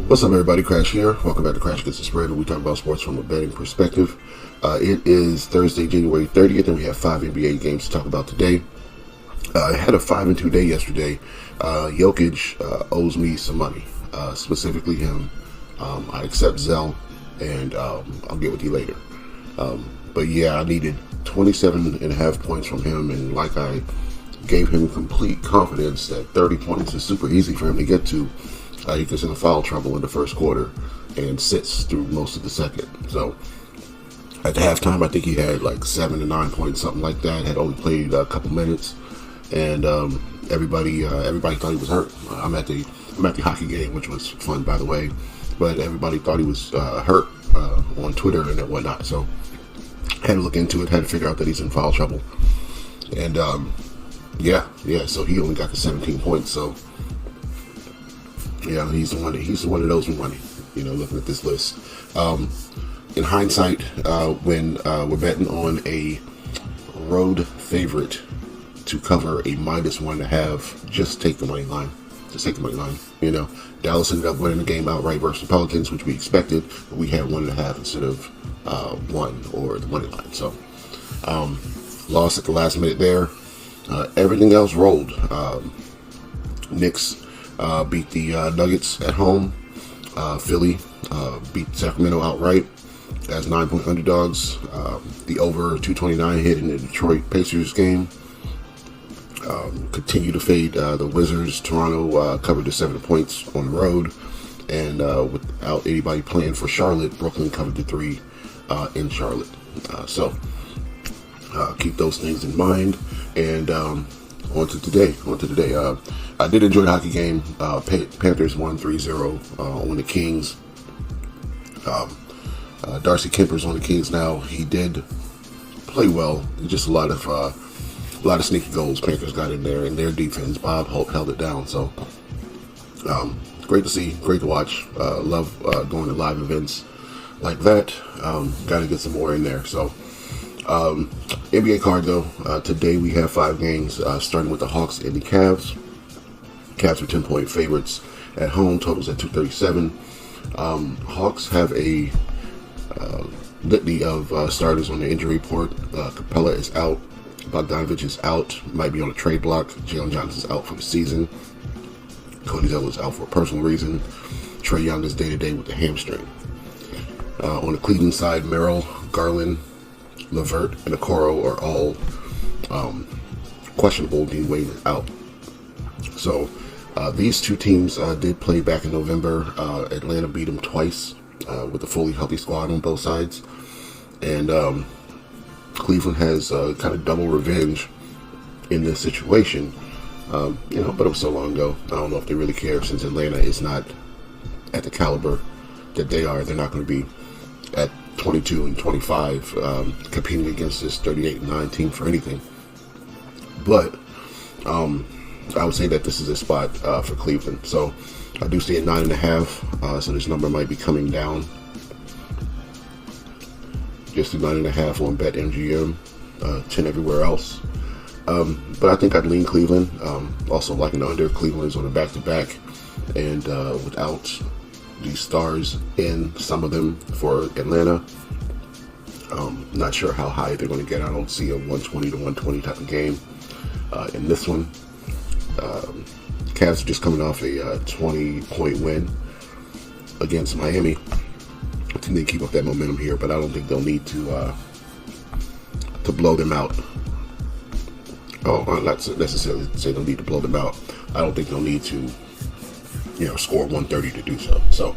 What's up, everybody? Crash here. Welcome back to Crash Gets the Spread, where we talk about sports from a betting perspective. It is Thursday, January 30th, and we have 5 NBA games to talk about today. I had a 5-2 day yesterday. Jokic owes me some money, specifically him. I accept Zelle, and I'll get with you later. But yeah, I needed 27.5 points from him, and like I gave him complete confidence that 30 points is super easy for him to get to. He gets in foul trouble in the first quarter and sits through most of the second. So at the halftime, I think he had like 7 to 9 points, something like that. Had only played a couple minutes, and everybody thought he was hurt. I'm at the hockey game, which was fun, by the way, but everybody thought he was hurt on Twitter and whatnot. So had to look into it, had to figure out that he's in foul trouble, and so he only got the 17 points. So yeah, he's the one that owes me money. You know, looking at this list. In hindsight, when we're betting on a road favorite to cover a -1.5, just take the money line. Just take the money line. You know, Dallas ended up winning the game outright versus the Pelicans, which we expected, but we had 1.5 instead of 1 or the money line. So lost at the last minute there. Everything else rolled. Knicks beat the Nuggets at home. Philly beat Sacramento outright as 9-point underdogs. The over 229 hit in the Detroit Pacers game. Continue to fade the Wizards. Toronto covered the 7 points on the road. And without anybody playing for Charlotte, Brooklyn covered the 3 in Charlotte. So keep those things in mind. And on to today. I did enjoy the hockey game. Panthers won 3-0 on the Kings. Darcy Kemper's on the Kings now. He did play well. Just a lot of sneaky goals Panthers got in there, and their defense, Bob Hope, held it down. So great to see, great to watch. Love going to live events like that. Got to get some more in there. So NBA card though. Today we have 5 games, starting with the Hawks and the Cavs. Cavs are 10-point favorites at home. Totals at 237. Hawks have a litany of starters on the injury report. Capella is out. Bogdanovich is out. Might be on a trade block. Jalen Johnson's out for the season. Cody Zeller is out for a personal reason. Trae Young is day-to-day with the hamstring. On the Cleveland side, Merrill, Garland, Levert, and Okoro are all questionable. Dean Wade is out. So these two teams did play back in November. Atlanta beat them twice with a fully healthy squad on both sides. And Cleveland has kind of double revenge in this situation. But it was so long ago. I don't know if they really care, since Atlanta is not at the caliber that they are. They're not going to be at 22 and 25 competing against this 38-9 team for anything. But I would say that this is a spot for Cleveland. So I do see a 9.5. So this number might be coming down. Just a 9.5 on BetMGM, 10 everywhere else. But I think I'd lean Cleveland. Also like an under. Cleveland is on a back-to-back, and without these stars in, some of them for Atlanta. Not sure how high they're going to get. I don't see a 120 to 120 type of game in this one. Cavs are just coming off a 20-point win against Miami. I think they keep up that momentum here, but I don't think they'll need to blow them out. Oh, I'm not necessarily say they'll need to blow them out. I don't think they'll need to, score 130 to do so. So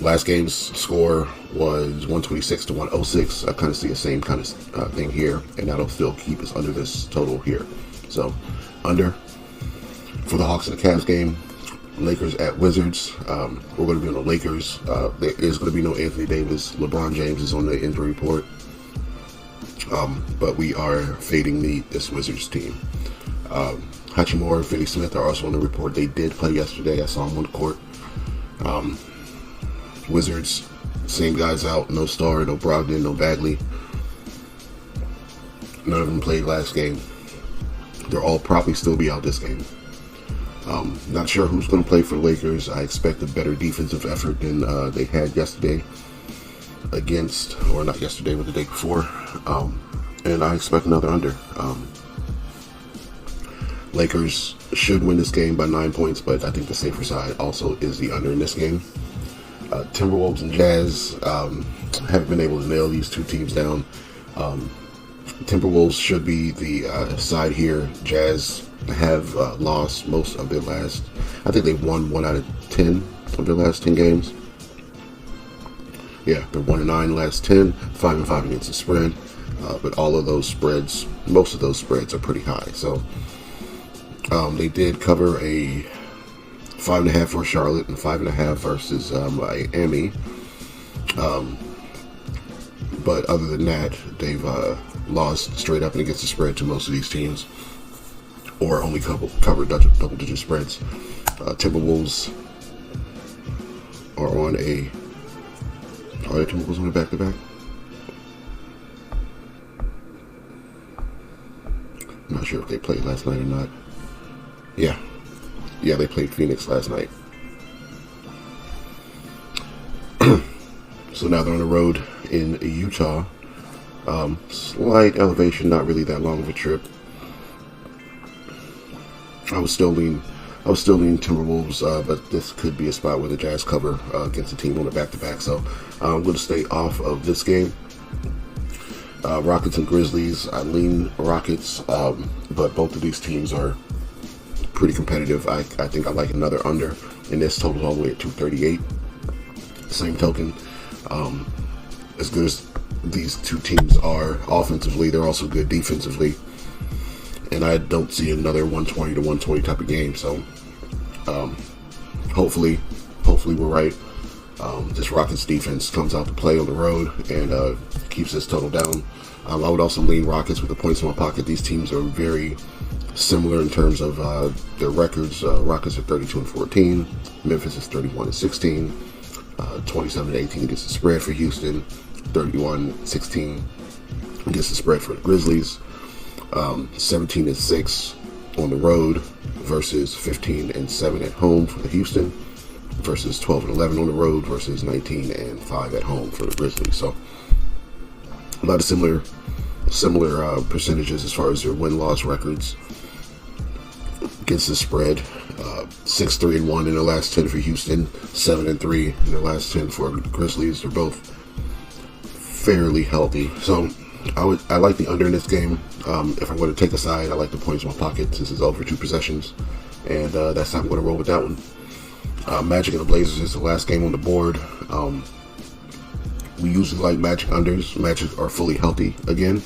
last game's score was 126 to 106. I kind of see the same kind of thing here, and that'll still keep us under this total here. So under for the Hawks and the Cavs game. Lakers at Wizards. We're going to be on the Lakers. There is going to be no Anthony Davis. LeBron James is on the injury report. But we are fading this Wizards team. Hachimura and Finney Smith are also on the report. They did play yesterday. I saw them on the court. Wizards, same guys out. No Star, no Brogdon, no Bagley. None of them played last game. They'll all probably still be out this game. Not sure who's going to play for the Lakers. I expect a better defensive effort than they had yesterday or not yesterday, but the day before. And I expect another under. Lakers should win this game by 9 points, but I think the safer side also is the under in this game. Timberwolves and Jazz haven't been able to nail these two teams down. Timberwolves should be the side here. Jazz have lost most of their last. I think they've won 1 out of 10 of their last 10 games. Yeah, they're 1-9 last 10, 5-5 against the spread. But all of those spreads, most of those spreads are pretty high. So they did cover a 5.5 for Charlotte and 5.5 versus Miami. But other than that, they've lost straight up and against the spread to most of these teams, or only covered double-digit spreads. Timberwolves are on a. Are the Timberwolves on a back-to-back? I'm not sure if they played last night or not. Yeah, they played Phoenix last night. So now they're on the road in Utah. Slight elevation, not really that long of a trip. I was still leaning Timberwolves, but this could be a spot where the Jazz cover against a team on a back-to-back. So I'm going to stay off of this game. Rockets and Grizzlies, I lean Rockets, but both of these teams are pretty competitive. I think I like another under, and this totals all the way at 238. Same token, as good as these two teams are offensively, they're also good defensively, and I don't see another 120 to 120 type of game. So hopefully we're right. This Rockets defense comes out to play on the road and keeps this total down. I would also lean Rockets with the points in my pocket. These teams are very similar in terms of their records. Rockets are 32-14. Memphis is 31-16. 27-18 against the spread for Houston. 31-16 against the spread for the Grizzlies. 17-6 on the road versus 15-7 at home for the Houston. Versus 12-11 on the road versus 19-5 at home for the Grizzlies. So a lot of similar percentages as far as their win-loss records against the spread. 6-3-1 in the last 10 for Houston, 7-3 in the last 10 for the Grizzlies. They're both fairly healthy. So I like the under in this game. If I'm going to take a side, I like the points in my pocket since it's over 2 possessions, and that's how I'm going to roll with that one. Magic and the Blazers is the last game on the board. We usually like Magic unders. Magic are fully healthy again.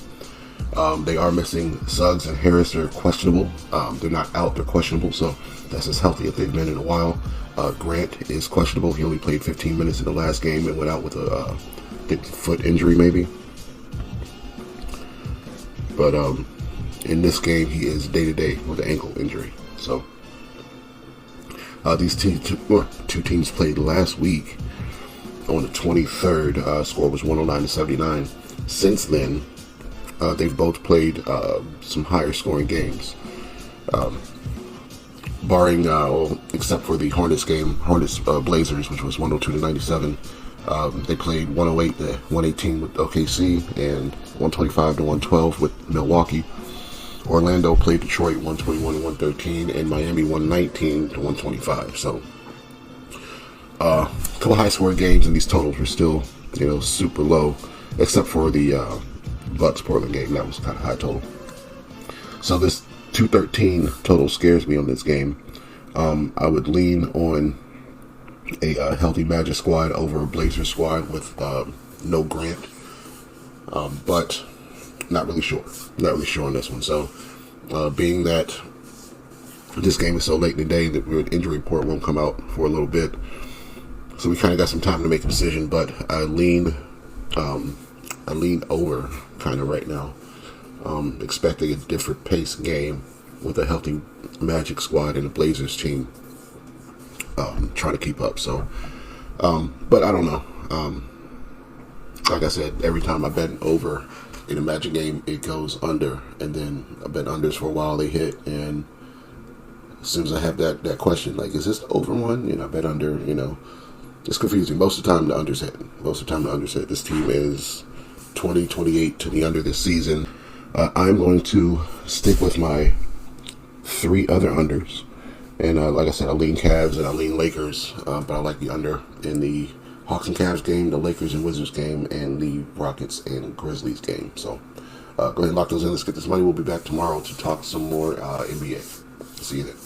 They are missing Suggs and Harris. They're questionable. They're not out. They're questionable. So that's as healthy as they've been in a while. Grant is questionable. He only played 15 minutes in the last game and went out with a foot injury maybe. But in this game, he is day-to-day with an ankle injury. So these two teams played last week on the 23rd. Score was 109-79. Since then, they've both played some higher scoring games. Barring, except for the Hornets game, Blazers, which was 102-97. They played 108-118 with OKC and 125-112 with Milwaukee. Orlando played Detroit 121-113 and Miami 119-125. So, a couple high scoring games, and these totals were still, super low, except for the Bucks Portland game. That was kind of high total. So this 213 total scares me on this game. I would lean on a healthy Magic squad over a Blazers squad with no Grant, but not really sure on this one. So being that this game is so late in the day that the injury report won't come out for a little bit, so we kind of got some time to make a decision. But I lean over kind of right now, expecting a different pace game with a healthy Magic squad and a Blazers team trying to keep up. So, but I don't know. Like I said, every time I bet over in a Magic game, it goes under, and then I bet unders for a while, they hit, and as soon as I have that question, like, is this the over one? I bet under. It's confusing. Most of the time, the under's hit. This team is 28 to the under this season. I'm going to stick with my 3 other unders. And like I said, I lean Cavs and I lean Lakers, but I like the under in the Hawks and Cavs game, the Lakers and Wizards game, and the Rockets and Grizzlies game. So go ahead and lock those in. Let's get this money. We'll be back tomorrow to talk some more NBA. See you then.